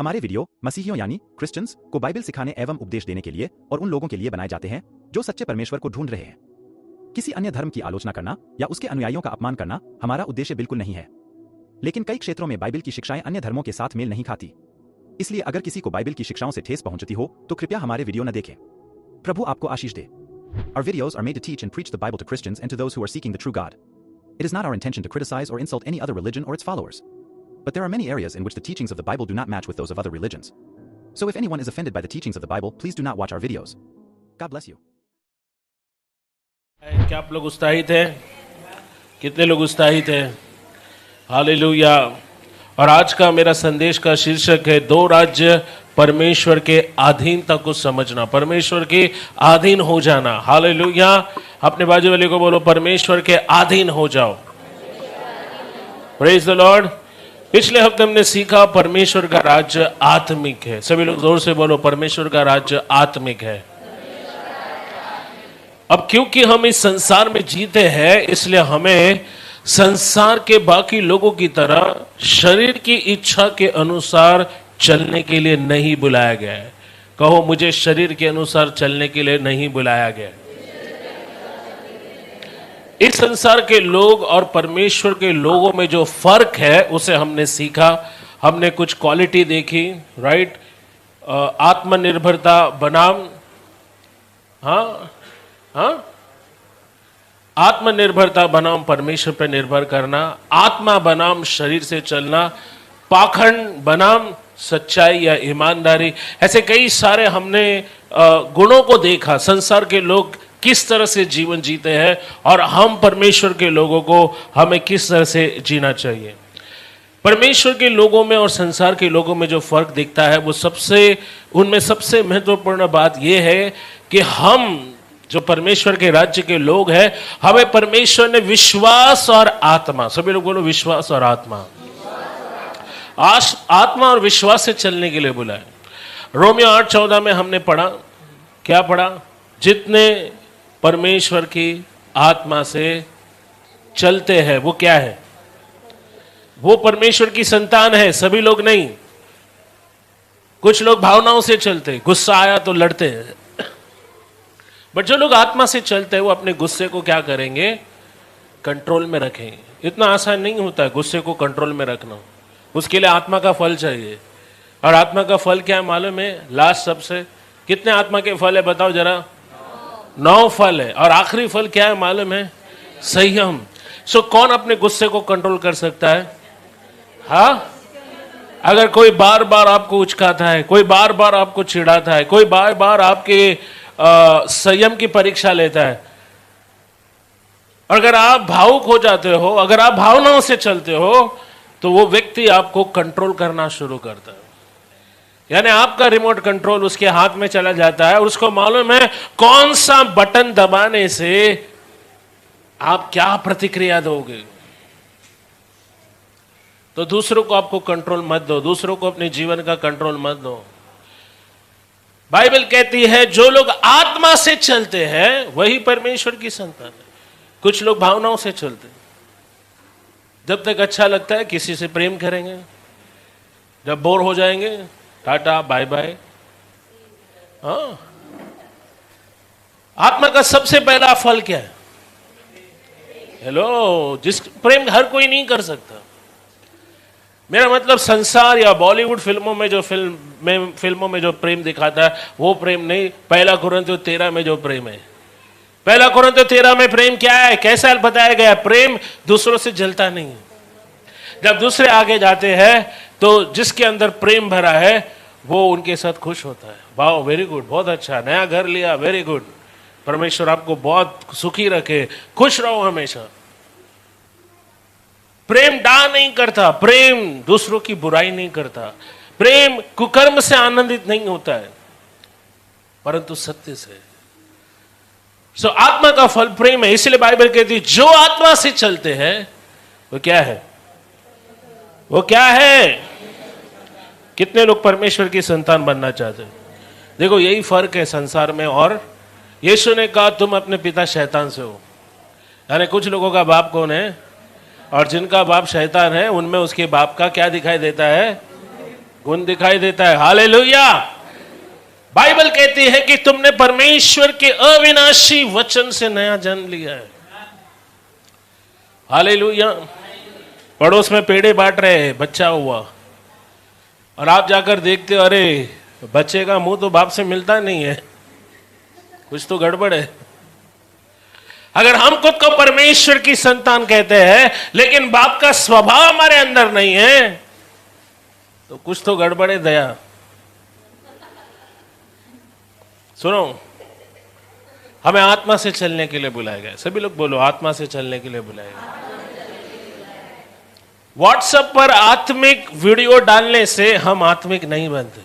हमारे वीडियो मसीहियों यानी क्रिश्चियंस को बाइबल सिखाने एवं उपदेश देने के लिए और उन लोगों के लिए बनाए जाते हैं जो सच्चे परमेश्वर को ढूंढ रहे हैं। किसी अन्य धर्म की आलोचना करना या उसके अनुयायियों का अपमान करना हमारा उद्देश्य बिल्कुल नहीं है, लेकिन कई क्षेत्रों में बाइबल की शिक्षाएं अन्य धर्मों के साथ मेल नहीं खाती। इसलिए अगर किसी को बाइबल की शिक्षाओं से ठेस पहुंचती हो तो कृपया हमारे वीडियो न देखें। प्रभु आपको आशीष दे। Our videos are made to teach and preach the Bible to Christians and to those who are seeking the true God. It is not our intention to criticize or insult any other religion or its followers. But there are many areas in which the teachings of the Bible do not match with those of other religions. So if anyone is offended by the teachings of the Bible, please do not watch our videos. God bless you. क्या आप लोग उत्साहित हैं? कितने लोग उत्साहित हैं? Hallelujah. और आज का मेरा संदेश का शीर्षक है दो राज्य परमेश्वर के अधीनता को समझना, परमेश्वर के अधीन हो जाना। हालेलुया। अपने बाजू वाले को बोलो परमेश्वर के अधीन हो जाओ। Praise the Lord. पिछले हफ्ते हमने सीखा परमेश्वर का राज्य आत्मिक है। सभी लोग जोर से बोलो परमेश्वर का राज्य आत्मिक है। अब क्योंकि हम इस संसार में जीते हैं इसलिए हमें संसार के बाकी लोगों की तरह शरीर की इच्छा के अनुसार चलने के लिए नहीं बुलाया गया है। कहो मुझे शरीर के अनुसार चलने के लिए नहीं बुलाया गया। इस संसार के लोग और परमेश्वर के लोगों में जो फर्क है उसे हमने सीखा। हमने कुछ क्वालिटी देखी, राइट। आत्मनिर्भरता बनाम आत्मनिर्भरता बनाम परमेश्वर पर निर्भर करना, आत्मा बनाम शरीर से चलना, पाखंड बनाम सच्चाई या ईमानदारी। ऐसे कई सारे हमने गुणों को देखा। संसार के लोग किस तरह से जीवन जीते हैं और हम परमेश्वर के लोगों को हमें किस तरह से जीना चाहिए। परमेश्वर के लोगों में और संसार के लोगों में जो फर्क दिखता है वो उनमें सबसे महत्वपूर्ण बात यह है कि हम जो परमेश्वर के राज्य के लोग हैं, हमें परमेश्वर ने विश्वास और आत्मा, सभी लोग बोलो विश्वास और आत्मा, आत्मा और विश्वास से चलने के लिए बुलाए। रोमियो 8:14 में हमने पढ़ा, क्या पढ़ा? जितने परमेश्वर की आत्मा से चलते हैं वो क्या है? वो परमेश्वर की संतान है। सभी लोग नहीं, कुछ लोग भावनाओं से चलते, गुस्सा आया तो लड़ते हैं। बट जो लोग आत्मा से चलते हैं वो अपने गुस्से को क्या करेंगे? कंट्रोल में रखेंगे। इतना आसान नहीं होता है गुस्से को कंट्रोल में रखना, उसके लिए आत्मा का फल चाहिए। और आत्मा का फल क्या है मालूम है? लास्ट सबसे कितने आत्मा के फल है बताओ जरा? 9 फल है। और आखिरी फल क्या है मालूम है? संयम। सो कौन अपने गुस्से को कंट्रोल कर सकता है? अगर कोई बार बार आपको उचकाता है, कोई बार बार आपको चिढ़ाता है, कोई बार बार आपके संयम की परीक्षा लेता है, अगर आप भावुक हो जाते हो, अगर आप भावनाओं से चलते हो, तो वो व्यक्ति आपको कंट्रोल करना शुरू करता है। यानी आपका रिमोट कंट्रोल उसके हाथ में चला जाता है और उसको मालूम है कौन सा बटन दबाने से आप क्या प्रतिक्रिया दोगे। तो दूसरों को आपको कंट्रोल मत दो, दूसरों को अपने जीवन का कंट्रोल मत दो। बाइबल कहती है जो लोग आत्मा से चलते हैं वही परमेश्वर की संतान है। कुछ लोग भावनाओं से चलते हैं। जब तक अच्छा लगता है किसी से प्रेम करेंगे, जब बोर हो जाएंगे टाटा बाय बाय। आत्मा का सबसे पहला फल क्या है? हेलो, जिस प्रेम हर कोई नहीं कर सकता। मेरा मतलब संसार या बॉलीवुड फिल्मों में जो प्रेम दिखाता है वो प्रेम नहीं। 1 कुरिन्थियों 13 में जो प्रेम है, 1 कुरिन्थियों 13 में प्रेम क्या है, कैसा बताया गया? प्रेम दूसरों से जलता नहीं है। जब दूसरे आगे जाते हैं तो जिसके अंदर प्रेम भरा है वो उनके साथ खुश होता है। वाह, वेरी गुड, बहुत अच्छा, नया घर लिया, वेरी गुड, परमेश्वर आपको बहुत सुखी रखे, खुश रहो हमेशा। प्रेम डा नहीं करता, प्रेम दूसरों की बुराई नहीं करता, प्रेम कुकर्म से आनंदित नहीं होता है परंतु सत्य से। सो आत्मा का फल प्रेम है। इसलिए बाइबल कहती है जो आत्मा से चलते हैं वो क्या है? वो क्या है? कितने लोग परमेश्वर की संतान बनना चाहते हैं? देखो यही फर्क है संसार में और यीशु ने कहा तुम अपने पिता शैतान से हो। यानी कुछ लोगों का बाप कौन है? और जिनका बाप शैतान है उनमें उसके बाप का क्या दिखाई देता है? गुण दिखाई देता है। हालेलुया। बाइबल कहती है कि तुमने परमेश्वर के अविनाशी वचन से नया जन्म लिया है। हालेलुया। पड़ोस में पेड़े बांट रहे हैं, बच्चा हुआ, और आप जाकर देखते हो, अरे बच्चे का मुंह तो बाप से मिलता नहीं है, कुछ तो गड़बड़ है। अगर हम खुद को परमेश्वर की संतान कहते हैं लेकिन बाप का स्वभाव हमारे अंदर नहीं है तो कुछ तो गड़बड़ है। दया सुनो, हमें आत्मा से चलने के लिए बुलाया गया। सभी लोग बोलो, आत्मा से चलने के लिए बुलाया गया। व्हाट्सएप पर आत्मिक वीडियो डालने से हम आत्मिक नहीं बनते।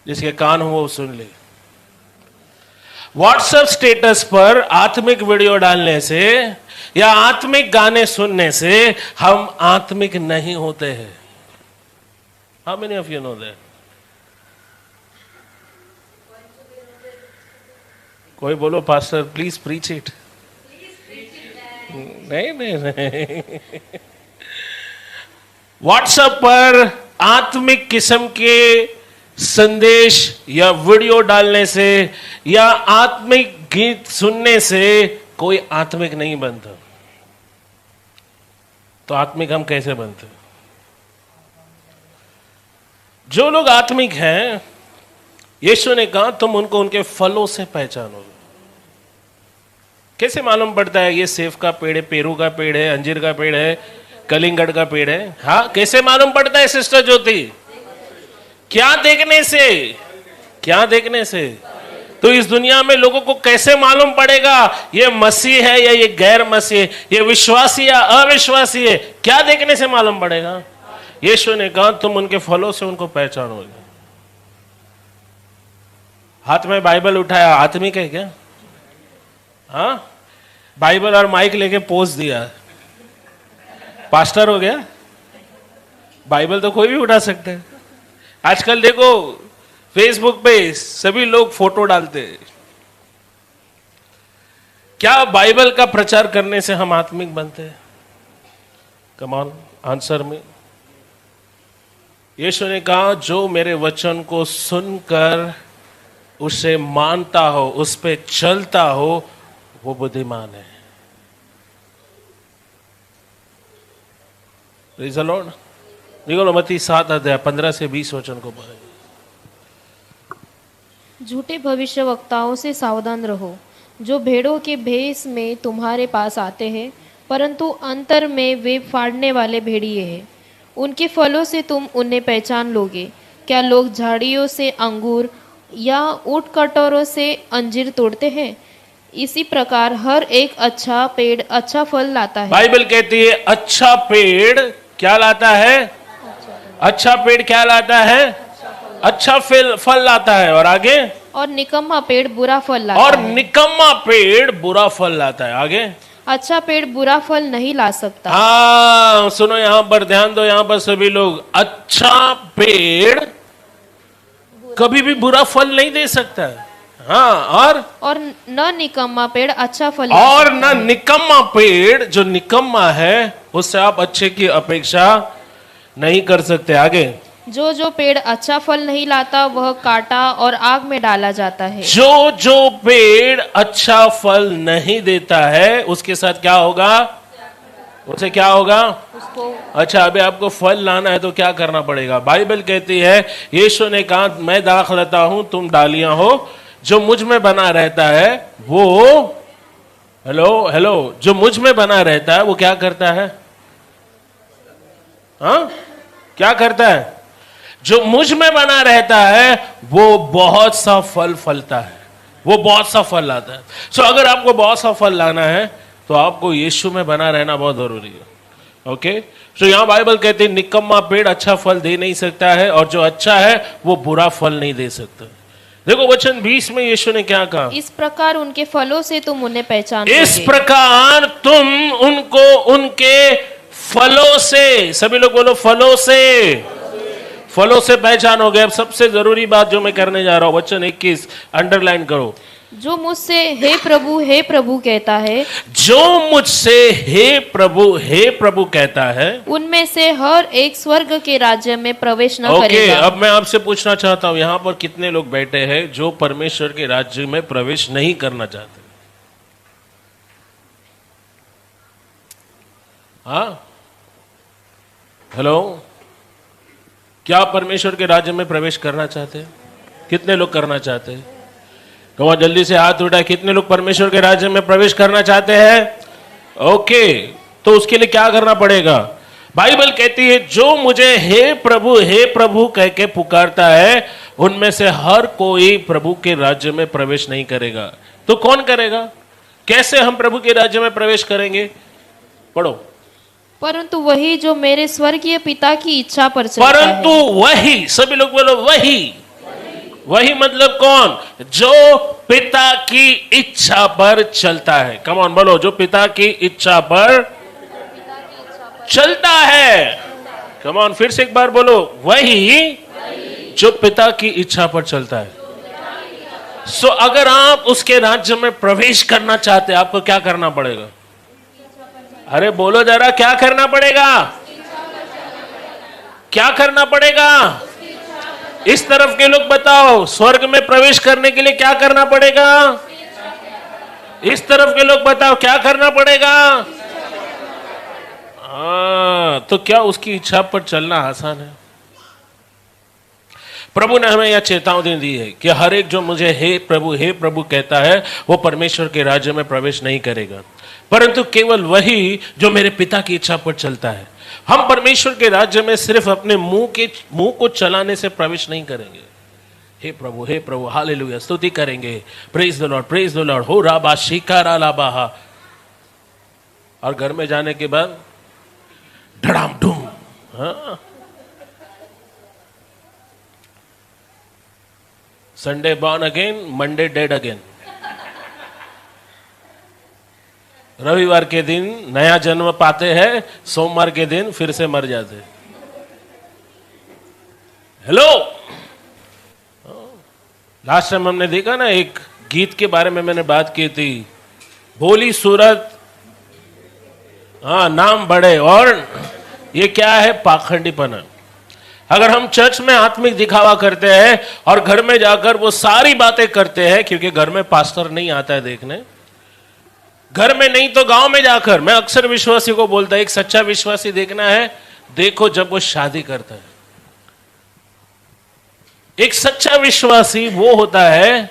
जिसके कान हो वो सुन ले। व्हाट्सएप स्टेटस पर आत्मिक वीडियो डालने से या आत्मिक गाने सुनने से हम आत्मिक नहीं होते हैं। How many of you know that? कोई बोलो पास्टर प्लीज प्रीच इट। नहीं नहीं नहीं। व्हाट्सएप पर आत्मिक किस्म के संदेश या वीडियो डालने से या आत्मिक गीत सुनने से कोई आत्मिक नहीं बनता। तो आत्मिक हम कैसे बनते? जो लोग आत्मिक हैं, यीशु ने कहा तुम उनको उनके फलों से पहचानोगे। कैसे मालूम पड़ता है ये सेब का पेड़ है, पेरू का पेड़ है, अंजीर का पेड़ है, कलिंगड़ का पेड़ है? हाँ, कैसे मालूम पड़ता है सिस्टर ज्योति? क्या देखने से? क्या देखने से? तो इस दुनिया में लोगों को कैसे मालूम पड़ेगा ये मसीह है या ये गैर मसीह है, ये विश्वासी या अविश्वासी है? क्या देखने से मालूम पड़ेगा? यीशु ने कहा तुम उनके फलों से उनको पहचानोगे। हाथ में बाइबल उठाया, आत्मिक है क्या? हाँ, बाइबल और माइक लेके पोज दिया, पास्टर हो गया? बाइबल तो कोई भी उठा सकता है। आजकल देखो फेसबुक पे सभी लोग फोटो डालते हैं। क्या बाइबल का प्रचार करने से हम आत्मिक बनते हैं? कम ऑन, आंसर में। यीशु ने कहा जो मेरे वचन को सुनकर उसे मानता हो, उस पे चलता हो, वो बुद्धिमान है। Praise the Lord. निकलो मत्ती 7 अध्याय 15 से 20 वचन को पढ़ें। झूठे भविष्यवक्ताओं से सावधान रहो, जो भेड़ों के भेष में तुम्हारे पास आते हैं, परंतु अंतर में वे फाड़ने वाले भेड़िए हैं। उनके फलों से तुम उन्हें पहचान लोगे। क्या लोग झाड़ियों से अंगूर या ऊंट कटोरों से अंजीर तोड़ते हैं? इसी प्रकार हर एक अच्छा पेड़ अच्छा फल लाता है। बाइबल कहती है अच्छा पेड़ क्या लाता है? अच्छा पेड़ क्या लाता है? अच्छा फल लाता है। और आगे? और निकम्मा पेड़ बुरा फल लाता और है। निकम्मा पेड़ बुरा फल लाता है। आगे? अच्छा पेड़ बुरा फल नहीं ला सकता। हाँ सुनो, यहां पर ध्यान दो, यहां पर सभी लोग। अच्छा पेड़ कभी भी बुरा फल नहीं दे सकता है। हाँ, और न निकम्मा पेड़ अच्छा फल और न निकम्मा पेड़, जो निकम्मा है उससे आप अच्छे की अपेक्षा नहीं कर सकते। आगे? जो पेड़ अच्छा फल नहीं लाता वह काटा और आग में डाला जाता है। जो पेड़ अच्छा फल नहीं देता है उसके साथ क्या होगा? उसे क्या होगा? उसको अच्छा, अभी आपको फल लाना है तो क्या करना पड़ेगा? बाइबल कहती है, यीशु ने कहा मैं दाख रहता हूं, तुम डालियां हो। जो मुझ में बना रहता है वो हेलो जो मुझ में बना रहता है वो क्या करता है? हाँ, क्या करता है? जो मुझ में बना रहता है वो बहुत सा फल फलता है, वो बहुत सा फल लाता है। सो अगर आपको बहुत सा फल लाना है तो आपको यीशु में बना रहना बहुत जरूरी है। ओके, तो यहां बाइबल कहती है निकम्मा पेड़ अच्छा फल दे नहीं सकता है और जो अच्छा है वो बुरा फल नहीं दे सकता। देखो वचन 20 में यीशु ने क्या कहा? इस प्रकार उनके फलों से तुम उन्हें पहचान इस लोगे। प्रकार तुम उनको उनके फलों से, सभी लोग बोलो फलों से, फलों से पहचानोगे। अब सबसे जरूरी बात जो मैं करने जा रहा हूं, वचन 21 अंडरलाइन करो। जो मुझसे हे प्रभु कहता है, जो मुझसे हे प्रभु कहता है, उनमें से हर एक स्वर्ग के राज्य में प्रवेश न ओके। करेगा। अब मैं आपसे पूछना चाहता हूं, यहां पर कितने लोग बैठे हैं जो परमेश्वर के राज्य में प्रवेश नहीं करना चाहते? हाँ, हेलो, क्या आप परमेश्वर के राज्य में प्रवेश करना चाहते हैं? कितने लोग करना चाहते हैं? तो जल्दी से हाथ उठाए, कितने लोग परमेश्वर के राज्य में प्रवेश करना चाहते हैं? ओके, तो उसके लिए क्या करना पड़ेगा? बाइबल कहती है जो मुझे हे प्रभु कह के पुकारता है, उनमें से हर कोई प्रभु के राज्य में प्रवेश नहीं करेगा। तो कौन करेगा? कैसे हम प्रभु के राज्य में प्रवेश करेंगे? पढ़ो। परंतु वही जो मेरे स्वर्गीय पिता की इच्छा पर चलता परंतु है। वही, सभी लोग बोलो वही मतलब कौन? जो पिता की इच्छा पर चलता है। कम ऑन बोलो, जो पिता की इच्छा पर चलता है। कम ऑन, फिर से एक बार बोलो, वही जो पिता की इच्छा पर चलता है। सो अगर आप उसके राज्य में प्रवेश करना चाहते हैं, आपको क्या करना पड़ेगा? अरे बोलो जरा, क्या करना पड़ेगा? क्या करना पड़ेगा? इस तरफ के लोग बताओ, स्वर्ग में प्रवेश करने के लिए क्या करना पड़ेगा? इस तरफ के लोग बताओ, क्या करना पड़ेगा? हाँ, तो क्या उसकी इच्छा पर चलना आसान है? प्रभु ने हमें यह चेतावनी दी है कि हर एक जो मुझे हे प्रभु कहता है, वो परमेश्वर के राज्य में प्रवेश नहीं करेगा, परंतु केवल वही जो मेरे पिता की इच्छा पर चलता है। हम परमेश्वर के राज्य में सिर्फ अपने मुंह को चलाने से प्रवेश नहीं करेंगे। हे प्रभु हालेलुया, स्तुति करेंगे, प्रेज द लॉर्ड, हो राबा शिकारा लाबाहा, और घर में जाने के बाद धड़ाम धूम। हाँ, Sunday born again, Monday dead again. रविवार के दिन नया जन्म पाते हैं, सोमवार के दिन फिर से मर जाते। हेलो, लास्ट टाइम हमने देखा ना, एक गीत के बारे में मैंने बात की थी, भोली सूरत, हाँ नाम बड़े, और ये क्या है? पाखंडीपना। अगर हम चर्च में आत्मिक दिखावा करते हैं और घर में जाकर वो सारी बातें करते हैं, क्योंकि घर में पास्टर नहीं आता है देखने, घर में नहीं तो गांव में जाकर, मैं अक्सर विश्वासी को बोलता है, एक सच्चा विश्वासी देखना है, देखो जब वो शादी करता है। एक सच्चा विश्वासी वो होता है,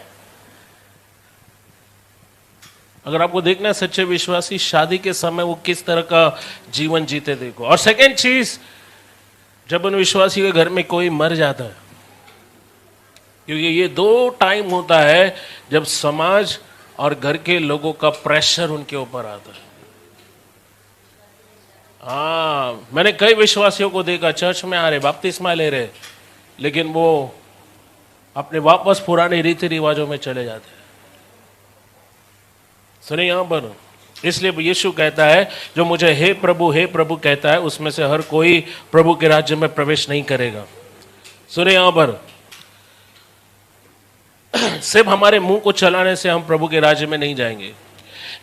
अगर आपको देखना है सच्चे विश्वासी शादी के समय वो किस तरह का जीवन जीते, देखो। और सेकेंड चीज, जब उन विश्वासी के घर में कोई मर जाता है, क्योंकि ये दो टाइम होता है जब समाज और घर के लोगों का प्रेशर उनके ऊपर आता है। हाँ, मैंने कई विश्वासियों को देखा, चर्च में आ रहे, बपतिस्मा ले रहे, लेकिन वो अपने वापस पुराने रीति रिवाजों में चले जाते हैं। सुनिए यहां पर, इसलिए यीशु कहता है जो मुझे हे प्रभु कहता है, उसमें से हर कोई प्रभु के राज्य में प्रवेश नहीं करेगा। सुनिए यहां पर, सिर्फ हमारे मुंह को चलाने से हम प्रभु के राज्य में नहीं जाएंगे।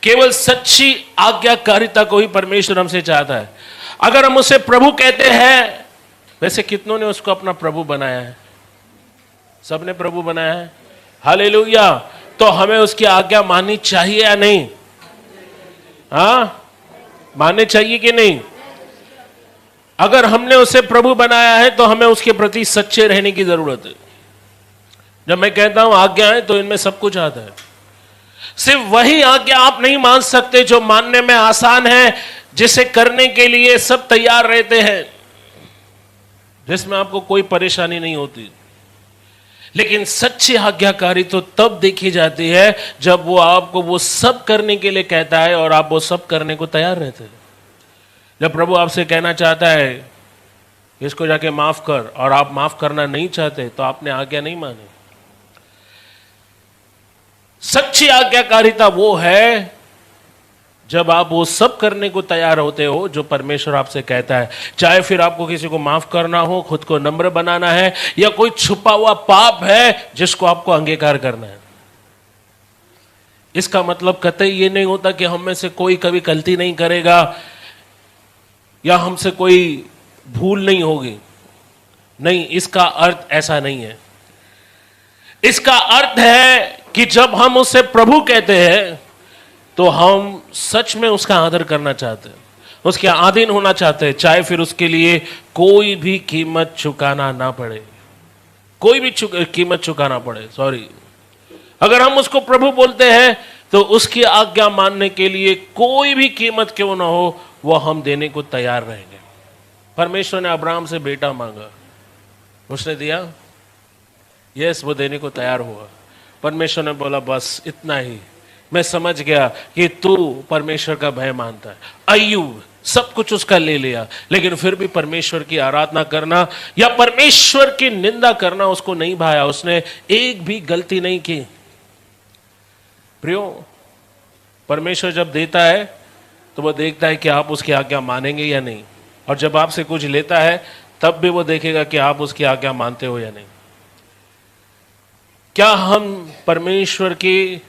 केवल सच्ची आज्ञाकारिता को ही परमेश्वर हमसे चाहता है। अगर हम उसे प्रभु कहते हैं, वैसे कितनों ने उसको अपना प्रभु बनाया है? सबने प्रभु बनाया है, हालेलुया। तो हमें उसकी आज्ञा माननी चाहिए या नहीं? हाँ, माननी चाहिए कि नहीं? अगर हमने उसे प्रभु बनाया है तो हमें उसके प्रति सच्चे रहने की जरूरत है। जब मैं कहता हूं आज्ञाएं, तो इनमें सब कुछ आता है। सिर्फ वही आज्ञा आप नहीं मान सकते जो मानने में आसान है, जिसे करने के लिए सब तैयार रहते हैं, जिसमें आपको कोई परेशानी नहीं होती। लेकिन सच्ची आज्ञाकारी तो तब देखी जाती है जब वो आपको वो सब करने के लिए कहता है और आप वो सब करने को तैयार रहते हैं। जब प्रभु आपसे कहना चाहता है इसको जाके माफ कर, और आप माफ करना नहीं चाहते, तो आपने आज्ञा नहीं मानी। सच्ची आज्ञाकारिता वो है जब आप वो सब करने को तैयार होते हो जो परमेश्वर आपसे कहता है। चाहे फिर आपको किसी को माफ करना हो, खुद को नम्र बनाना है, या कोई छुपा हुआ पाप है जिसको आपको अंगीकार करना है। इसका मतलब कतई ये नहीं होता कि हम में से कोई कभी गलती नहीं करेगा या हमसे कोई भूल नहीं होगी। नहीं, इसका अर्थ ऐसा नहीं है। इसका अर्थ है कि जब हम उससे प्रभु कहते हैं तो हम सच में उसका आदर करना चाहते हैं, उसके अधीन होना चाहते हैं, चाहे फिर उसके लिए कोई भी कीमत चुकाना ना पड़े, कोई भी कीमत चुकाना पड़े। सॉरी, अगर हम उसको प्रभु बोलते हैं तो उसकी आज्ञा मानने के लिए कोई भी कीमत क्यों ना हो वो हम देने को तैयार रहेंगे। परमेश्वर ने अब्राहम से बेटा मांगा, उसने दिया, यस, वो देने को तैयार हुआ। परमेश्वर ने बोला बस इतना ही, मैं समझ गया कि तू परमेश्वर का भय मानता है। अय्यूब सब कुछ उसका ले लिया, लेकिन फिर भी परमेश्वर की आराधना करना या परमेश्वर की निंदा करना उसको नहीं भाया, उसने एक भी गलती नहीं की। प्रियो, परमेश्वर जब देता है तो वो देखता है कि आप उसकी आज्ञा मानेंगे या नहीं, और जब आपसे कुछ लेता है तब भी वो देखेगा कि आप उसकी आज्ञा मानते हो या नहीं। क्या हम परमेश्वर की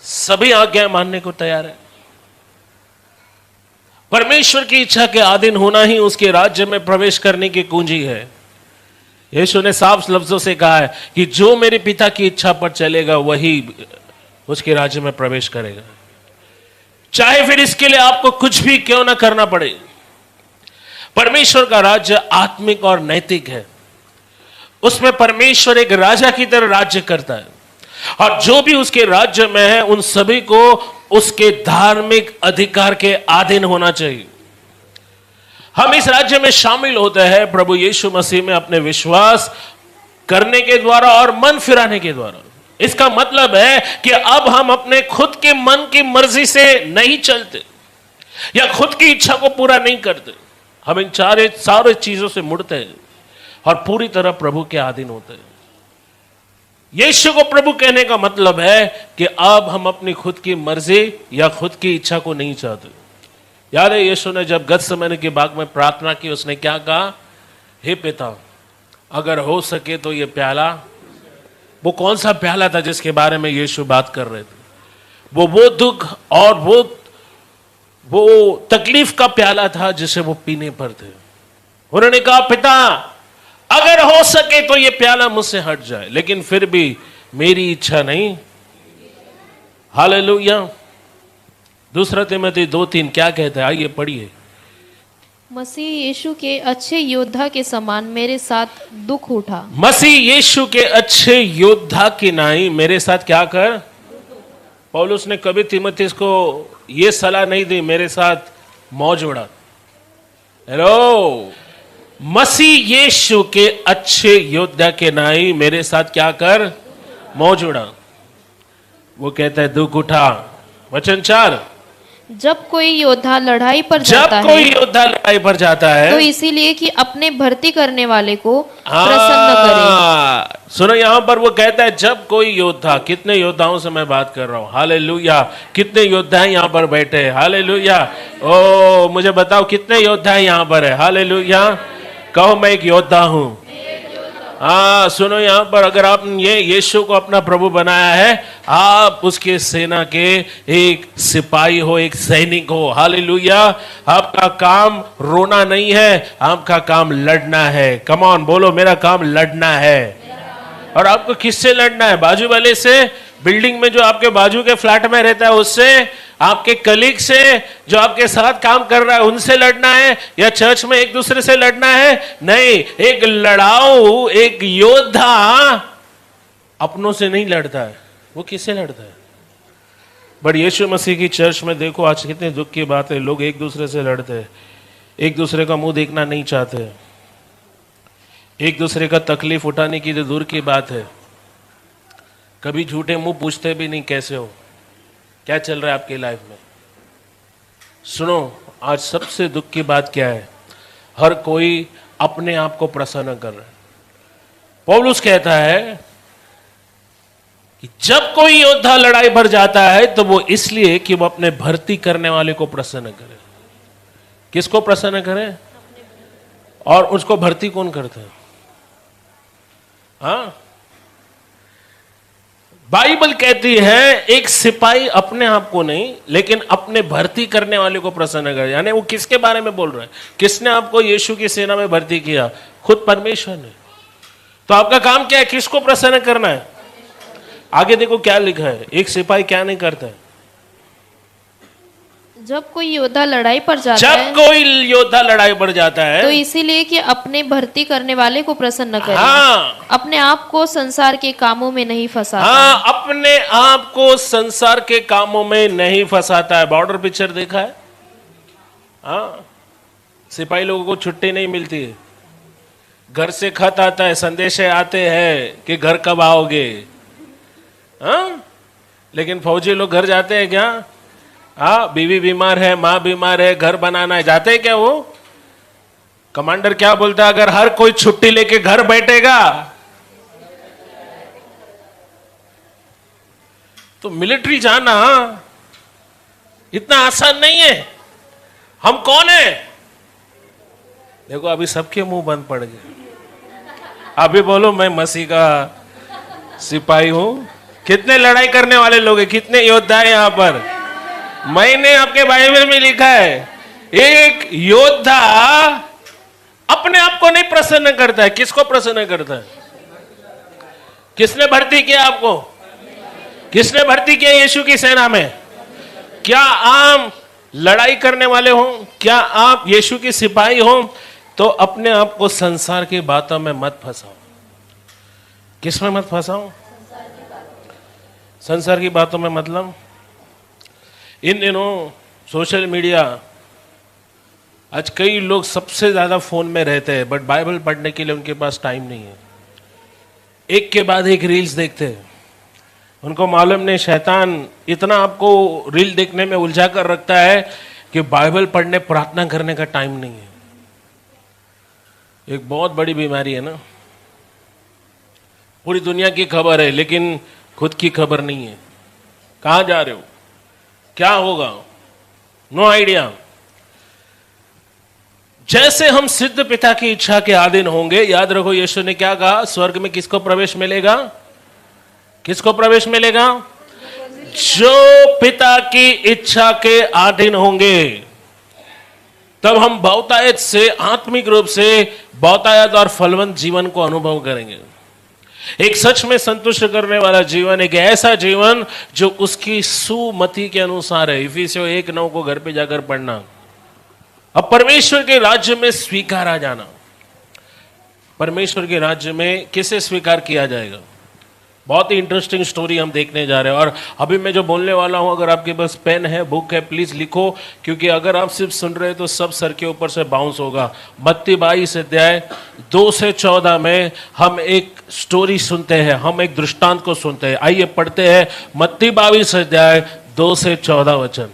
सभी आज्ञाएं मानने को तैयार है? परमेश्वर की इच्छा के अधीन होना ही उसके राज्य में प्रवेश करने की कुंजी है। यीशु ने साफ लफ्जों से कहा है कि जो मेरे पिता की इच्छा पर चलेगा वही उसके राज्य में प्रवेश करेगा, चाहे फिर इसके लिए आपको कुछ भी क्यों ना करना पड़े। परमेश्वर का राज्य आत्मिक और नैतिक है, उसमें परमेश्वर एक राजा की तरह राज्य करता है, और जो भी उसके राज्य में है उन सभी को उसके धार्मिक अधिकार के अधीन होना चाहिए। हम इस राज्य में शामिल होते हैं प्रभु यीशु मसीह में अपने विश्वास करने के द्वारा और मन फिराने के द्वारा। इसका मतलब है कि अब हम अपने खुद के मन की मर्जी से नहीं चलते या खुद की इच्छा को पूरा नहीं करते, हम इन सारे चीजों से मुड़ते हैं और पूरी तरह प्रभु के अधीन होते हैं। यीशु को प्रभु कहने का मतलब है कि अब हम अपनी खुद की मर्जी या खुद की इच्छा को नहीं चाहते। याद है यीशु ने जब गतसमनी के बाग में प्रार्थना की, उसने क्या कहा? हे पिता, अगर हो सके तो ये प्याला, वो कौन सा प्याला था जिसके बारे में यीशु बात कर रहे थे? वो दुख और वो तकलीफ का प्याला था जिसे वो पीने पर थे। उन्होंने कहा पिता, अगर हो सके तो ये प्याला मुझसे हट जाए, लेकिन फिर भी मेरी इच्छा नहीं। हालेलुया। दूसरा तिमोथी 2:3 क्या कहता है? आइए पढ़िए। मसीह यीशु के अच्छे योद्धा के समान मेरे साथ दुख उठा। मसीह यीशु के अच्छे योद्धा की नाई मेरे साथ क्या कर? पौलुस ने कभी तिमोथेस को यह सलाह नहीं दी मेरे साथ मौज उड़ा। हेलो, मसीह यीशु के अच्छे योद्धा के नाई मेरे साथ क्या कर? मौज उड़ा। वो कहता है दुख उठा। वचन 4, जब कोई योद्धा लड़ाई पर जाता है, जब कोई योद्धा लड़ाई पर जाता है तो इसीलिए कि अपने भर्ती करने वाले को प्रसन्न करे। सुनो, यहां पर वो कहता है जब कोई योद्धा, कितने योद्धाओं से मैं बात कर रहा हूं? हालेलुया। कितने योद्धा हैं यहां पर बैठे? हालेलुया। ओ, मुझे बताओ कितने योद्धा हैं यहां पर है? हालेलुया। कहो मैं एक योद्धा हूं। हाँ, सुनो, यहां पर अगर आपने ये यीशु को अपना प्रभु बनाया है, आप उसके सेना के एक सिपाही हो, एक सैनिक हो। हालेलुया। आपका काम रोना नहीं है, आपका काम लड़ना है। कम ऑन, बोलो मेरा काम लड़ना है। और आपको किससे लड़ना है? बाजू वाले से, बिल्डिंग में जो आपके बाजू के फ्लैट में रहता है उससे, आपके कलीग से जो आपके साथ काम कर रहा है उनसे लड़ना है, या चर्च में एक दूसरे से लड़ना है? नहीं, एक लड़ाऊ, एक योद्धा अपनों से नहीं लड़ता है, वो किससे लड़ता है? बट यीशु मसीह की चर्च में देखो आज कितने दुख की बात है, लोग एक दूसरे से लड़ते हैं, एक दूसरे का मुंह देखना नहीं चाहते, एक दूसरे का तकलीफ उठाने की तो दूर की बात है, कभी झूठे मुंह पूछते भी नहीं कैसे हो, क्या चल रहा है आपकी लाइफ में। सुनो, आज सबसे दुख की बात क्या है? हर कोई अपने आप को प्रसन्न कर रहा है। पौलुस कहता है कि जब कोई योद्धा लड़ाई पर जाता है तो वो इसलिए कि वो अपने भर्ती करने वाले को प्रसन्न करे। किसको प्रसन्न करे? और उसको भर्ती कौन करता है? हाँ, बाइबल कहती है एक सिपाही अपने आप को नहीं लेकिन अपने भर्ती करने वाले को प्रसन्न करे। यानी वो किसके बारे में बोल रहा है? किसने आपको यीशु की सेना में भर्ती किया? खुद परमेश्वर ने। तो आपका काम क्या है? किसको प्रसन्न करना है? आगे देखो क्या लिखा है, एक सिपाही क्या नहीं करता है। जब कोई योद्धा लड़ाई पर जाता जब है कोई योद्धा लड़ाई पर जाता है तो इसीलिए कि अपने भर्ती करने वाले को प्रसन्न करे, हाँ अपने आप को संसार के कामों में नहीं फंसाता। हाँ, अपने आप को संसार के कामों में नहीं फंसाता है। बॉर्डर पिक्चर देखा है? हाँ, सिपाही लोगों को छुट्टी नहीं मिलती है, घर से खत आता है, संदेशे आते हैं कि घर कब आओगे। हाँ, लेकिन फौजी लोग घर जाते हैं क्या? हाँ, बीवी बीमार है, माँ बीमार है, घर बनाना है, जाते हैं क्या वो? कमांडर क्या बोलता है? अगर हर कोई छुट्टी लेके घर बैठेगा तो मिलिट्री जाना इतना आसान नहीं है। हम कौन है? देखो अभी सबके मुंह बंद पड़ गए। अभी बोलो मैं मसीह का सिपाही हूं। कितने लड़ाई करने वाले लोग हैं, कितने योद्धा हैं यहां पर? मैंने आपके बाइबल में लिखा है एक योद्धा अपने आप को नहीं प्रसन्न करता है। किसको प्रसन्न करता है? किसने भर्ती किया आपको? किसने भर्ती किया यीशु की सेना में? क्या आप लड़ाई करने वाले हो? क्या आप यीशु के सिपाही हो? तो अपने आप को संसार की बातों में मत फंसाओ। किस में मत फंसाओ? संसार की बातों में मतलब इन दिनों सोशल मीडिया, आज कई लोग सबसे ज्यादा फोन में रहते हैं, बट बाइबल पढ़ने के लिए उनके पास टाइम नहीं है। एक के बाद एक रील्स देखते हैं। उनको मालूम नहीं शैतान इतना आपको रील देखने में उलझा कर रखता है कि बाइबल पढ़ने, प्रार्थना करने का टाइम नहीं है। एक बहुत बड़ी बीमारी है ना। पूरी दुनिया की खबर है लेकिन खुद की खबर नहीं है। कहां जा रहे हो, क्या होगा, नो आइडिया। जैसे हम सिद्ध पिता की इच्छा के अधीन होंगे, याद रखो यीशु ने क्या कहा? स्वर्ग में किसको प्रवेश मिलेगा? किसको प्रवेश मिलेगा? जो पिता की इच्छा के अधीन होंगे। तब हम बहुतायत से, आत्मिक रूप से बहुतायत और फलवंत जीवन को अनुभव करेंगे। एक सच में संतुष्ट करने वाला जीवन, एक ऐसा जीवन जो उसकी सुमति के अनुसार है। इफिसियों 1:9 को घर पे जाकर पढ़ना। अब परमेश्वर के राज्य में स्वीकारा जाना। परमेश्वर के राज्य में किसे स्वीकार किया जाएगा? बहुत ही इंटरेस्टिंग स्टोरी हम देखने जा रहे हैं। और अभी मैं जो बोलने वाला हूं, अगर आपके पास पेन है, बुक है, प्लीज लिखो, क्योंकि अगर आप सिर्फ सुन रहे हैं तो सब सर के ऊपर से बाउंस होगा। मत्ती 22 अध्याय 2 से 14 में हम एक स्टोरी सुनते हैं, हम एक दृष्टांत को सुनते हैं। आइए पढ़ते हैं मत्ती 22 अध्याय 2 से 14 वचन।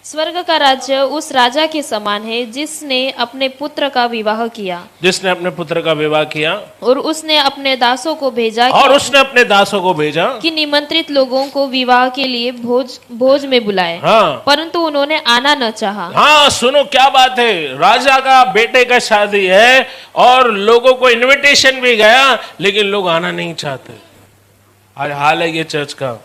स्वर्ग का राज्य उस राजा के समान है जिसने अपने पुत्र का विवाह किया। जिसने अपने पुत्र का विवाह किया और उसने अपने दासों को भेजा कि निमंत्रित लोगों को विवाह के लिए भोज में बुलाए। हाँ, परंतु उन्होंने आना न चाहा। हाँ, सुनो क्या बात है। राजा का बेटे का शादी है और लोगों को इनविटेशन भी गया, लेकिन लोग आना नहीं चाहते। आज हाल है ये चर्च का।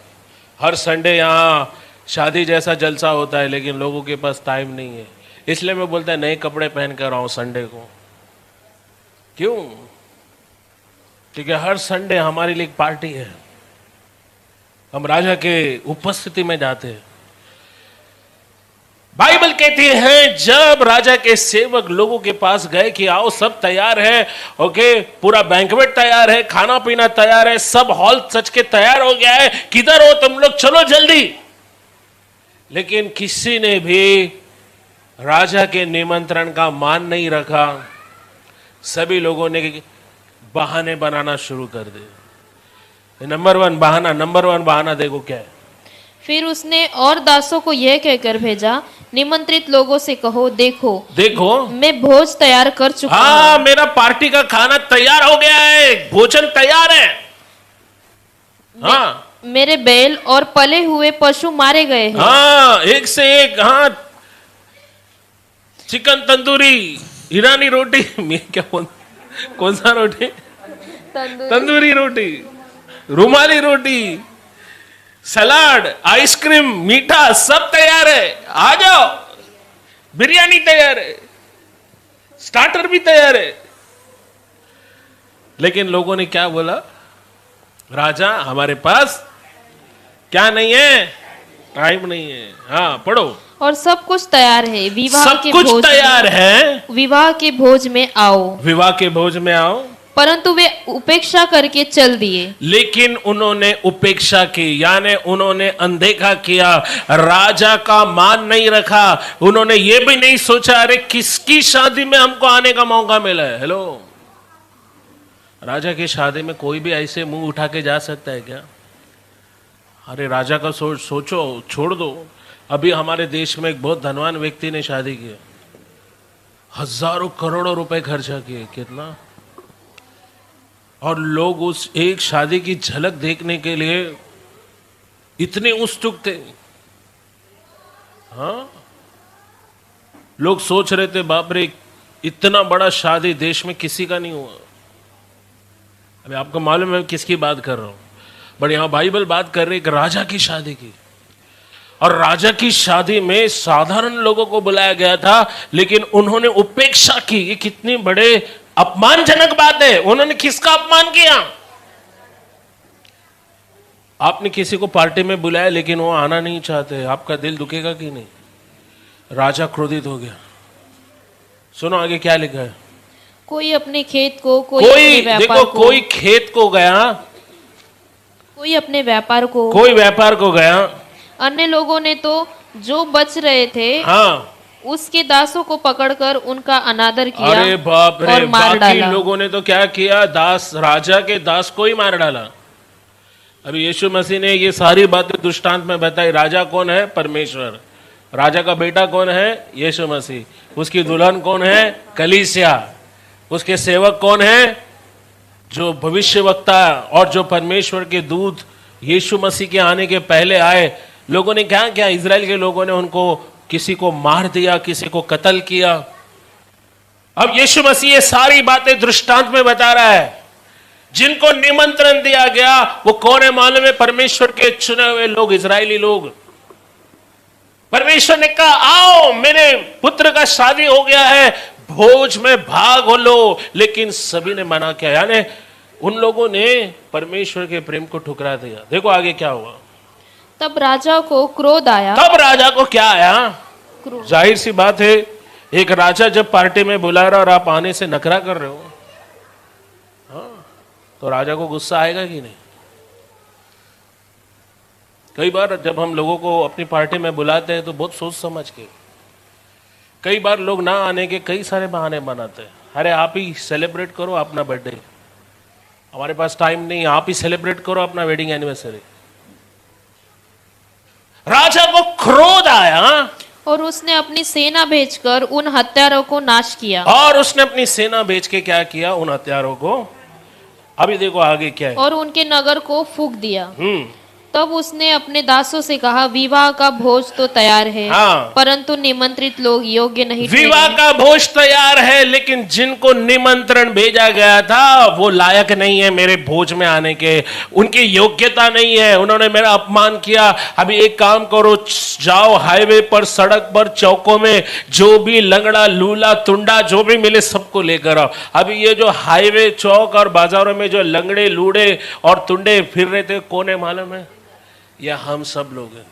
हर संडे यहाँ शादी जैसा जलसा होता है, लेकिन लोगों के पास टाइम नहीं है। इसलिए मैं बोलता है नए कपड़े पहन कर आऊं संडे को। क्यों? क्योंकि हर संडे हमारे लिए एक पार्टी है। हम राजा के उपस्थिति में जाते हैं। बाइबल कहती है जब राजा के सेवक लोगों के पास गए कि आओ सब तैयार है, ओके, पूरा बैंक्वेट तैयार है, खाना पीना तैयार है, सब हॉल सच के तैयार हो गया है, किधर हो तुम लोग, चलो जल्दी। लेकिन किसी ने भी राजा के निमंत्रण का मान नहीं रखा। सभी लोगों ने बहाने बनाना शुरू कर दिए। नंबर वन बहाना देखो क्या है। फिर उसने और दासों को यह कहकर भेजा, निमंत्रित लोगों से कहो, देखो मैं भोज तैयार कर चुका हूं। हाँ, मेरा पार्टी का खाना तैयार हो गया है, भोजन तैयार है। हाँ, मेरे बैल और पले हुए पशु मारे गए हैं। हाँ, एक से एक। हाँ, चिकन तंदूरी, ईरानी रोटी, मैं क्या बोल, कौन सा रोटी? तंदूरी रोटी। रुमाली रोटी, सलाद, आइसक्रीम, मीठा सब तैयार है, आ जाओ। बिरयानी तैयार है, स्टार्टर भी तैयार है। लेकिन लोगों ने क्या बोला? राजा हमारे पास क्या नहीं है? टाइम नहीं है। हाँ पढ़ो। और सब कुछ तैयार है, विवाह सब के कुछ भोज तैयार में, है, विवाह के भोज में आओ। विवाह के भोज में आओ। परंतु वे उपेक्षा करके चल दिए। लेकिन उन्होंने उपेक्षा की, यानी उन्होंने अनदेखा किया, राजा का मान नहीं रखा। उन्होंने ये भी नहीं सोचा अरे किसकी शादी में हमको आने का मौका मिला है। हेलो, राजा की शादी में कोई भी ऐसे मुंह उठा के जा सकता है क्या? अरे राजा का सोचो, छोड़ दो। अभी हमारे देश में एक बहुत धनवान व्यक्ति ने शादी की, हजारों करोड़ों रुपए खर्चा किए। कितना? और लोग उस एक शादी की झलक देखने के लिए इतने उत्सुक थे। हाँ, लोग सोच रहे थे बाप रे, इतना बड़ा शादी देश में किसी का नहीं हुआ। अभी आपको मालूम है किसकी बात कर रहा हूं, बट यहां बाइबल बात कर रही है एक राजा की शादी की। और राजा की शादी में साधारण लोगों को बुलाया गया था, लेकिन उन्होंने उपेक्षा की। ये कितनी बड़े अपमानजनक बात है। उन्होंने किसका अपमान किया? आपने किसी को पार्टी में बुलाया लेकिन वो आना नहीं चाहते, आपका दिल दुखेगा कि नहीं? राजा क्रोधित हो गया। सुनो आगे क्या लिखा है। कोई अपने खेत को, कोई अपने व्यापार देखो, को, कोई खेत को गया, कोई अपने व्यापार को, कोई व्यापार को गया। अन्य लोगों ने तो जो बच रहे थे, हाँ, उसके दासों को पकड़कर उनका अनादर किया। अरे बाप रे, और मार बाकी डाला। लोगों ने तो क्या किया? दास, राजा के दास को ही मार डाला। अभी यीशु मसीह ने ये सारी बातें दृष्टांत में बताई। राजा कौन है? परमेश्वर। राजा का बेटा कौन है? यीशु मसीह। उसकी दुल्हन कौन है? कलीसिया। उसके सेवक कौन है? जो भविष्यवक्ता और जो परमेश्वर के दूत यीशु मसीह के आने के पहले आए। लोगों ने क्या किया? इजराइल के लोगों ने उनको, किसी को मार दिया, किसी को कत्ल किया। अब यीशु मसीह ये सारी बातें दृष्टांत में बता रहा है। जिनको निमंत्रण दिया गया वो कौन है मालूम है? परमेश्वर के चुने हुए लोग, इजरायली लोग। परमेश्वर ने कहा आओ, मेरे पुत्र का शादी हो गया है, भोज में भाग हो लो। लेकिन सभी ने मना किया, यानी उन लोगों ने परमेश्वर के प्रेम को ठुकरा दिया। देखो आगे क्या हुआ। तब राजा को क्रोध आया। तब राजा को क्या आया? क्रोध। जाहिर सी बात है, एक राजा जब पार्टी में बुला रहा और आप आने से नखरा कर रहे हो, हाँ, तो राजा को गुस्सा आएगा कि नहीं? कई बार जब हम लोगों को अपनी पार्टी में बुलाते हैं तो बहुत सोच समझ के, कई बार लोग ना आने के कई सारे बहाने बनाते हैं। अरे आप ही सेलिब्रेट करो अपना बर्थडे, हमारे पास टाइम नहीं, आप ही सेलिब्रेट करो अपना वेडिंग एनिवर्सरी। राजा को क्रोध आया और उसने अपनी सेना भेजकर उन हत्यारों को नाश किया। और उसने अपनी सेना भेज के क्या किया? उन हत्यारों को। अभी देखो आगे क्या है। और उनके नगर को फूंक दिया। तब उसने अपने दासों से कहा विवाह का भोज तो तैयार है, हाँ। परंतु निमंत्रित लोग योग्य नहीं विवाह ठहरे। का भोज तैयार है, लेकिन जिनको निमंत्रण भेजा गया था वो लायक नहीं है मेरे भोज में आने के। उनकी योग्यता नहीं है, उन्होंने मेरा अपमान किया। अभी एक काम करो, जाओ हाईवे पर, सड़क पर, चौकों में जो भी लंगड़ा, लूला, तुंडा जो भी मिले सबको लेकर आओ। अभी ये जो हाईवे, चौक और बाजारों में जो लंगड़े, लूड़े और तुंडे फिर रहे थे, कौन है मालूम है? या हम सब लोग हैं।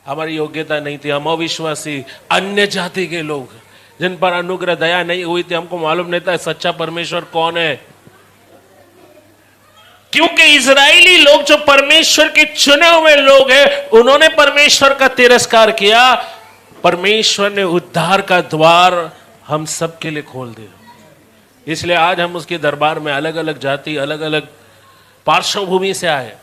हमारी योग्यता नहीं थी, हम अविश्वासी अन्य जाति के लोग जिन पर अनुग्रह दया नहीं हुई थी, हमको मालूम नहीं था सच्चा परमेश्वर कौन है। क्योंकि इजरायली लोग जो परमेश्वर के चुने हुए लोग हैं, उन्होंने परमेश्वर का तिरस्कार किया। परमेश्वर ने उद्धार का द्वार हम सब के लिए खोल दिया। इसलिए आज हम उसके दरबार में अलग अलग जाति, अलग अलग पार्श्वभूमि से आए।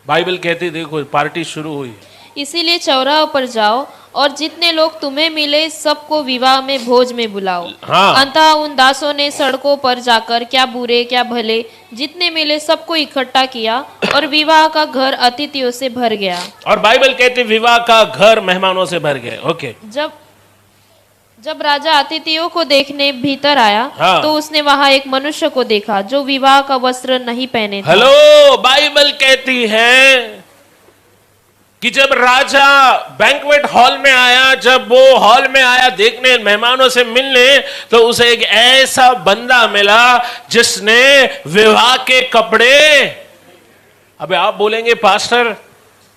बाइबल कहती देखो पार्टी शुरू हुई। इसीलिए चौराहों पर जाओ और जितने लोग तुम्हें मिले सबको विवाह में भोज में बुलाओ। हाँ। अंततः उन दासों ने सड़कों पर जाकर क्या बुरे क्या भले जितने मिले सबको इकट्ठा किया और विवाह का घर अतिथियों से भर गया। और बाइबल कहती विवाह का घर मेहमानों से भर गया। ओके, जब जब राजा अतिथियों को देखने भीतर आया हाँ। तो उसने वहां एक मनुष्य को देखा जो विवाह का वस्त्र नहीं पहने था। हेलो, बाइबल कहती है कि जब राजा बैंक्वेट हॉल में आया, जब वो हॉल में आया देखने, मेहमानों से मिलने, तो उसे एक ऐसा बंदा मिला जिसने विवाह के कपड़े। अबे आप बोलेंगे पास्टर,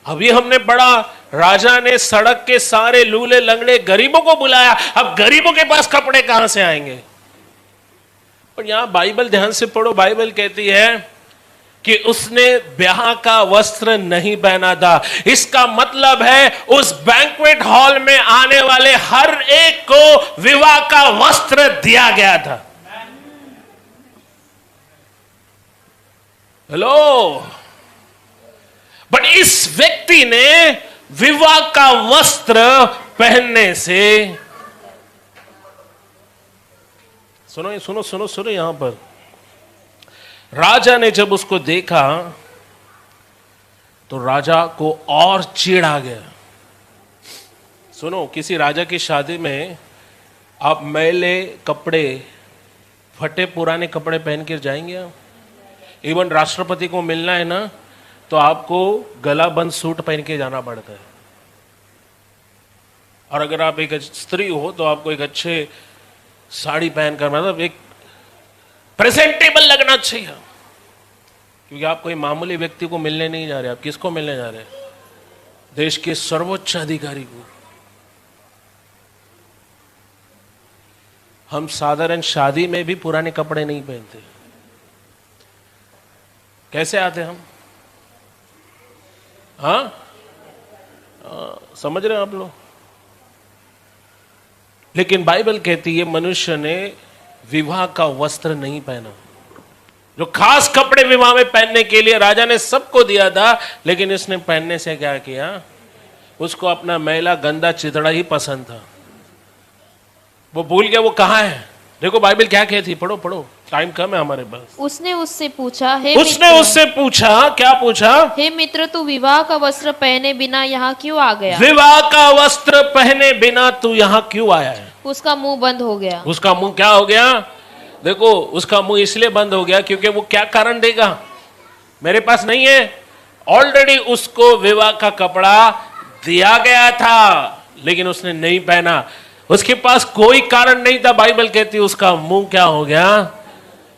अभी हमने पढ़ा राजा ने सड़क के सारे लूले लंगड़े गरीबों को बुलाया, अब गरीबों के पास कपड़े कहां से आएंगे? और यहां बाइबल ध्यान से पढ़ो, बाइबल कहती है कि उसने ब्याह का वस्त्र नहीं पहना था। इसका मतलब है उस बैंक्वेट हॉल में आने वाले हर एक को विवाह का वस्त्र दिया गया था। हेलो, बट इस व्यक्ति ने विवाह का वस्त्र पहनने से, सुनो सुनो सुनो सुनो, यहां पर राजा ने जब उसको देखा तो राजा को और चिढ़ आ गया। सुनो, किसी राजा की शादी में आप मैले कपड़े, फटे पुराने कपड़े पहन कर जाएंगे आप? इवन राष्ट्रपति को मिलना है ना, तो आपको गला बंद सूट पहन के जाना पड़ता है। और अगर आप एक स्त्री हो तो आपको एक अच्छे साड़ी पहनकर, मतलब एक प्रेजेंटेबल लगना चाहिए, क्योंकि आप कोई मामूली व्यक्ति को मिलने नहीं जा रहे। आप किसको मिलने जा रहे हैं? देश के सर्वोच्च अधिकारी को। हम साधारण शादी में भी पुराने कपड़े नहीं पहनते। कैसे आते हम? हाँ, समझ रहे हैं आप लोग? लेकिन बाइबल कहती है मनुष्य ने विवाह का वस्त्र नहीं पहना। जो खास कपड़े विवाह में पहनने के लिए राजा ने सबको दिया था, लेकिन इसने पहनने से क्या किया? उसको अपना मैला गंदा चितड़ा ही पसंद था। वो भूल गया वो कहां है। देखो बाइबल क्या कहती, पढ़ो पढ़ो, टाइम कम है हमारे पास। उसने उससे पूछा, क्या पूछा? हे मित्र, तू विवाह का वस्त्र पहने बिना यहाँ क्यों आ गया? विवाह का वस्त्र पहने बिना तू यहाँ क्यों आया है? उसका मुंह बंद हो गया। उसका मुंह क्या हो गया? देखो, उसका मुंह इसलिए बंद हो गया क्योंकि वो क्या कारण देगा? मेरे पास नहीं है। ऑलरेडी उसको विवाह का कपड़ा दिया गया था, लेकिन उसने नहीं पहना। उसके पास कोई कारण नहीं था। बाइबल कहती उसका मुंह क्या हो गया?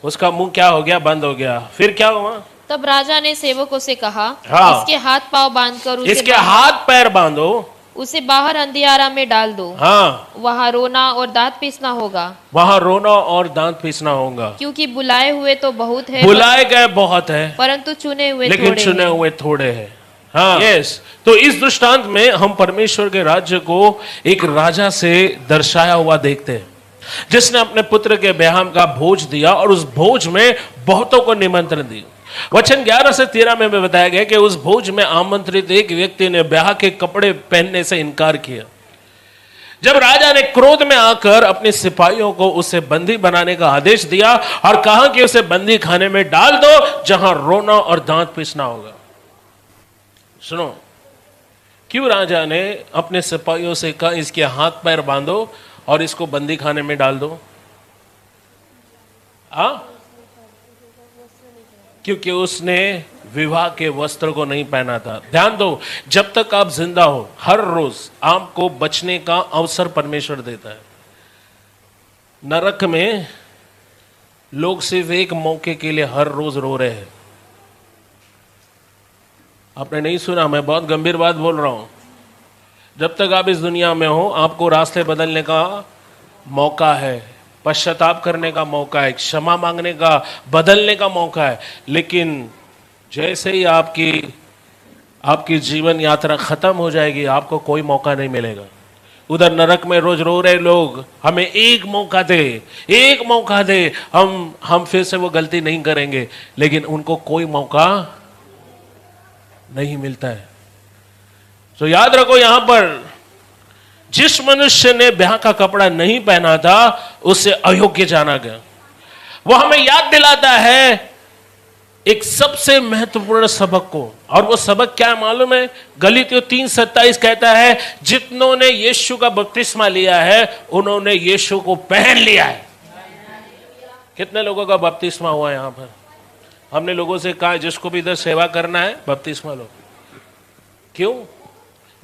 उसका मुंह क्या हो गया? बंद हो गया। फिर क्या हुआ? तब राजा ने सेवकों से कहा, हाँ, इसके हाथ पांव बांधकर इसके हाथ पैर बांधो, उसे बाहर अंधियारा में डाल दो। हाँ, वहाँ रोना और दांत पीसना होगा। वहाँ रोना और दांत पीसना होगा, क्योंकि बुलाए हुए तो बहुत है, बुलाए गए बहुत है, परंतु चुने हुए लेकिन थोड़े चुने हैं। हुए थोड़े हैं। हाँ, यस। तो इस दृष्टांत में हम परमेश्वर के राज्य को एक राजा से दर्शाया हुआ देखते हैं, जिसने अपने पुत्र के ब्याह का भोज दिया और उस भोज में बहुतों को निमंत्रण दिया। वचन 11 से 13 में बताया गया कि उस भोज में आमंत्रित एक व्यक्ति ने ब्याह के कपड़े पहनने से इनकार किया। जब राजा ने क्रोध में आकर अपने सिपाहियों को उसे बंदी बनाने का आदेश दिया और कहा कि उसे बंदी खाने में डाल दो, जहां रोना और दांत पीसना होगा। सुनो, क्यों राजा ने अपने सिपाहियों से कहा इसके हाथ पैर बांधो और इसको बंदी खाने में डाल दो? क्योंकि उसने विवाह के वस्त्र को नहीं पहना था। ध्यान दो, जब तक आप जिंदा हो, हर रोज आपको बचने का अवसर परमेश्वर देता है। नरक में लोग सिर्फ एक मौके के लिए हर रोज रो रहे हैं। आपने नहीं सुना, मैं बहुत गंभीर बात बोल रहा हूं। जब तक आप इस दुनिया में हो, आपको रास्ते बदलने का मौका है, पश्चाताप करने का मौका है, क्षमा मांगने का, बदलने का मौका है। लेकिन जैसे ही आपकी जीवन यात्रा खत्म हो जाएगी, आपको कोई मौका नहीं मिलेगा। उधर नरक में रोज रो रहे लोग, हमें एक मौका दे, एक मौका दे, हम फिर से वो गलती नहीं करेंगे, लेकिन उनको कोई मौका नहीं मिलता है। तो याद रखो, यहां पर जिस मनुष्य ने ब्याह का कपड़ा नहीं पहना था, उसे अयोग्य जाना गया। वो हमें याद दिलाता है एक सबसे महत्वपूर्ण सबक को, और वो सबक क्या मालूम है? गलातियों 3:27 कहता है जितनों ने यीशु का बपतिस्मा लिया है उन्होंने यीशु को पहन लिया है। कितने लोगों का बपतिस्मा हुआ यहां पर? हमने लोगों से कहा जिसको भी इधर सेवा करना है बपतिस्मा लो। क्यों?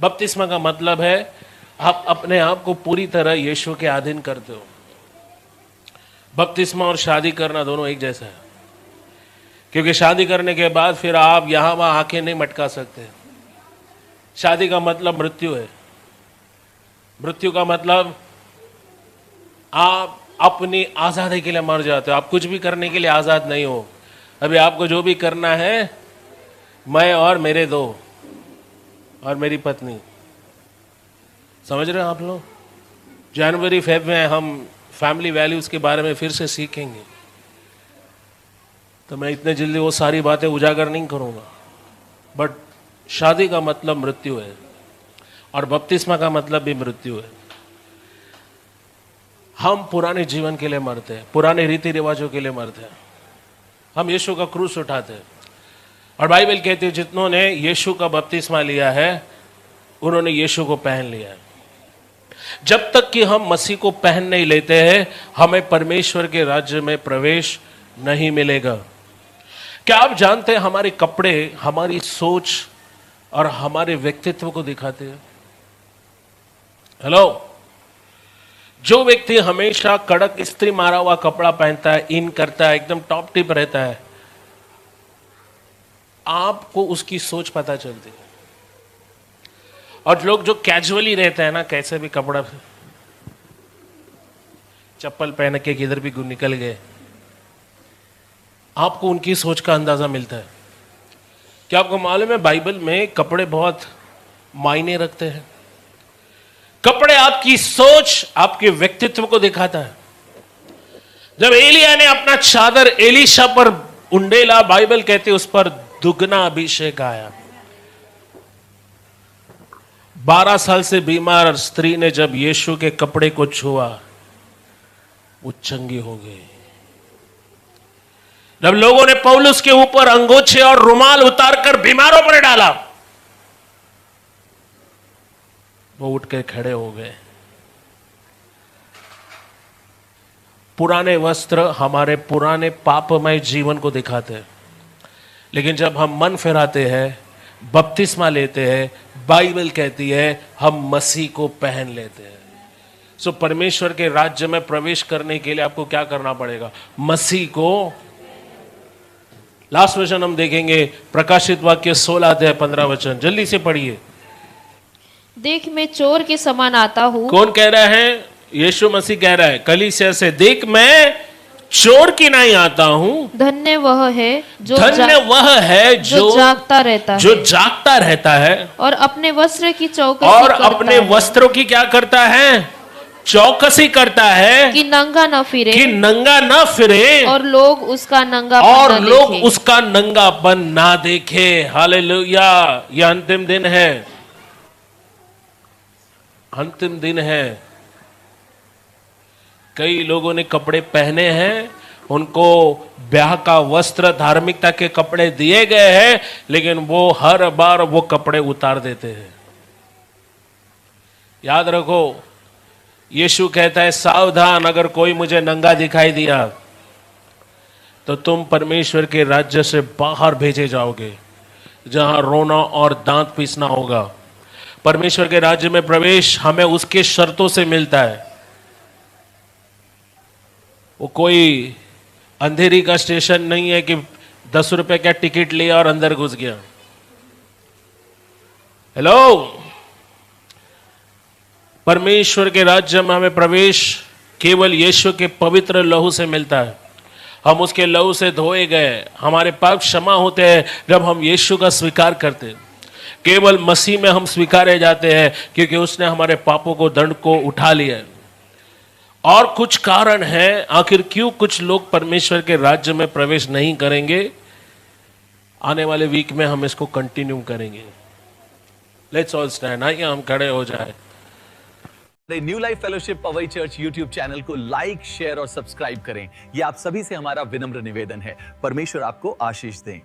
बपतिस्मा का मतलब है आप अपने आप को पूरी तरह यीशु के अधीन करते हो। बपतिस्मा और शादी करना दोनों एक जैसा है, क्योंकि शादी करने के बाद फिर आप यहां वहां आंखें नहीं मटका सकते। शादी का मतलब मृत्यु है। मृत्यु का मतलब आप अपनी आजादी के लिए मर जाते हो। आप कुछ भी करने के लिए आजाद नहीं हो। अभी आपको जो भी करना है, मैं और मेरे दो और मेरी पत्नी, समझ रहे हो आप लोग? जनवरी फेब में हम फैमिली वैल्यूज के बारे में फिर से सीखेंगे, तो मैं इतने जल्दी वो सारी बातें उजागर नहीं करूंगा। बट शादी का मतलब मृत्यु है और बपतिस्मा का मतलब भी मृत्यु है। हम पुराने जीवन के लिए मरते हैं, पुराने रीति रिवाजों के लिए मरते हैं। हम यीशु का क्रूस उठाते हैं और बाइबल कहती है जितनों ने यीशु का बपतिस्मा लिया है उन्होंने यीशु को पहन लिया है। जब तक कि हम मसीह को पहन नहीं लेते हैं हमें परमेश्वर के राज्य में प्रवेश नहीं मिलेगा। क्या आप जानते हैं हमारे कपड़े हमारी सोच और हमारे व्यक्तित्व को दिखाते हैं? हेलो, जो व्यक्ति हमेशा कड़क इस्त्री मारा हुआ कपड़ा पहनता है, इन करता है, एकदम टॉप टिप रहता है, आपको उसकी सोच पता चलती है। और लोग जो कैजुअली रहते हैं ना, कैसे भी कपड़ा, चप्पल पहन के किधर भी निकल गए, आपको उनकी सोच का अंदाजा मिलता है। क्या आपको मालूम है बाइबल में कपड़े बहुत मायने रखते हैं? कपड़े आपकी सोच, आपके व्यक्तित्व को दिखाता है। जब एलिया ने अपना चादर एलीशा पर उंडेला, बाइबल कहते उस पर दुगना अभिषेक आया। 12 साल से बीमार स्त्री ने जब यीशु के कपड़े को छुआ वो चंगी हो गई। जब लोगों ने पौलुस के ऊपर अंगोछे और रुमाल उतारकर बीमारों पर डाला वो उठ के खड़े हो गए। पुराने वस्त्र हमारे पुराने पापमय जीवन को दिखाते हैं, लेकिन जब हम मन फिराते हैं, बपतिस्मा लेते हैं, बाइबल कहती है हम मसीह को पहन लेते हैं। सो परमेश्वर के राज्य में प्रवेश करने के लिए आपको क्या करना पड़ेगा? मसीह को। लास्ट वचन हम देखेंगे, प्रकाशित वाक्य 16:15, जल्दी से पढ़िए। देख मैं चोर के समान आता हूँ। कौन कह रहा है? यीशु मसीह कह रहा है कलीसिया से, देख मैं चोर की नहीं आता हूँ। धन्य वह है जो जागता रहता है और अपने वस्त्र की चौकसी और करता अपने है। वस्त्रों की क्या करता है? चौकसी करता है कि नंगा न फिरे और लोग उसका नंगापन ना देखे। हालेलुया। यह अंतिम दिन है, अंतिम दिन है। कई लोगों ने कपड़े पहने हैं, उनको ब्याह का वस्त्र, धार्मिकता के कपड़े दिए गए हैं, लेकिन वो हर बार वो कपड़े उतार देते हैं। याद रखो, यीशु कहता है सावधान, अगर कोई मुझे नंगा दिखाई दिया तो तुम परमेश्वर के राज्य से बाहर भेजे जाओगे, जहां रोना और दांत पीसना होगा। परमेश्वर के राज्य में प्रवेश हमें उसके शर्तों से मिलता है। वो कोई अंधेरी का स्टेशन नहीं है कि 10 रुपए का टिकट लिया और अंदर घुस गया। हेलो, परमेश्वर के राज्य में हमें प्रवेश केवल यीशु के पवित्र लहू से मिलता है। हम उसके लहू से धोए गए, हमारे पाप क्षमा होते हैं जब हम यीशु का स्वीकार करते हैं। केवल मसीह में हम स्वीकारे जाते हैं क्योंकि उसने हमारे पापों को, दंड को उठा लिया है। और कुछ कारण है आखिर क्यों कुछ लोग परमेश्वर के राज्य में प्रवेश नहीं करेंगे। आने वाले वीक में हम इसको कंटिन्यू करेंगे। लेट्स ऑल स्टैंड, आइए हम खड़े हो जाए। New life fellowship Powai church YouTube channel को लाइक, शेयर और सब्सक्राइब करें। ये आप सभी से हमारा विनम्र निवेदन है। परमेश्वर आपको आशीष दें।